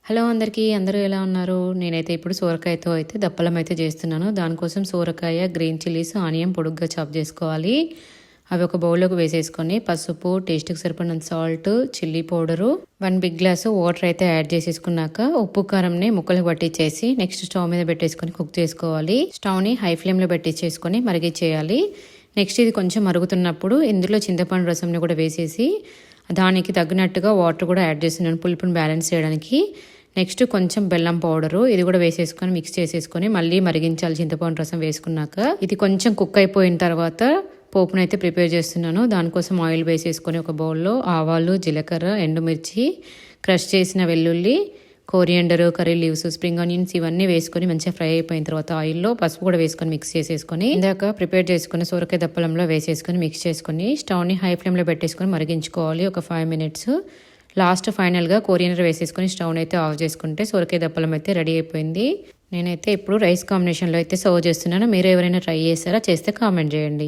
Hello అందరికీ, అందరూ ఎలా ఉన్నారు? నేనైతే ఇప్పుడు సోరకాయతో అయితే దప్పలం అయితే చేస్తున్నాను. దానికోసం సోరకాయ, గ్రీన్ చిల్లీస్, ఆనియన్ పొడుగ్గా చాప్ చేసుకోవాలి. అవి ఒక బౌల్లోకి వేసేసుకొని పసుపు, టేస్ట్కి సరిపడినంత salt, chilli powder, 1 big glass water అయితే యాడ్ చేసేసుకున్నాక ఉప్పు కారంని ముక్కలకు పట్టించేసి నెక్స్ట్ స్టవ్ మీద పెట్టేసుకొని కుక్ చేసుకోవాలి. స్టవ్ని హై ఫ్లేమ్లో పెట్టించేసుకొని మరిగించేయాలి. నెక్స్ట్ ఇది కొంచెం మరుగుతున్నప్పుడు ఇందులో చింతపండు రసంని కూడా వేసేసి దానికి తగినట్టుగా వాటర్ కూడా యాడ్ చేస్తున్నాను పులుపుని బ్యాలెన్స్ చేయడానికి. నెక్స్ట్ కొంచెం బెల్లం పౌడరు ఇది కూడా వేసేసుకొని మిక్స్ చేసేసుకొని మళ్ళీ మరిగించాలి. చింతపండు రసం వేసుకున్నాక ఇది కొంచెం కుక్ అయిపోయిన తర్వాత పోపునైతే ప్రిపేర్ చేస్తున్నాను. దానికోసం ఆయిల్ వేసేసుకొని ఒక బౌల్లో ఆవాలు, జీలకర్ర, ఎండుమిర్చి, క్రష్ చేసిన వెల్లుల్లి, coriander, curry leaves, spring onions ఇవన్నీ వేసుకొని మంచిగా ఫ్రై అయిపోయిన తర్వాత ఆయిల్లో పసుపు కూడా వేసుకొని మిక్స్ చేసేసుకొని ఇందాక ప్రిపేర్ చేసుకుని సొరకాయ దప్పలంలో వేసేసుకొని మిక్స్ చేసుకొని స్టవ్ని హై ఫ్లేమ్లో పెట్టేసుకొని మరిగించుకోవాలి ఒక 5 మినిట్స్. లాస్ట్ ఫైనల్గా కోరియండర్ వేసేసుకొని స్టవ్ని అయితే ఆఫ్ చేసుకుంటే సొరకాయ దప్పలం అయితే రెడీ అయిపోయింది. నేనైతే ఇప్పుడు రైస్ కాంబినేషన్లో అయితే సర్వ్ చేస్తున్నాను. మీరు ఎవరైనా ట్రై చేస్తారా? చేస్తే కామెంట్ చేయండి.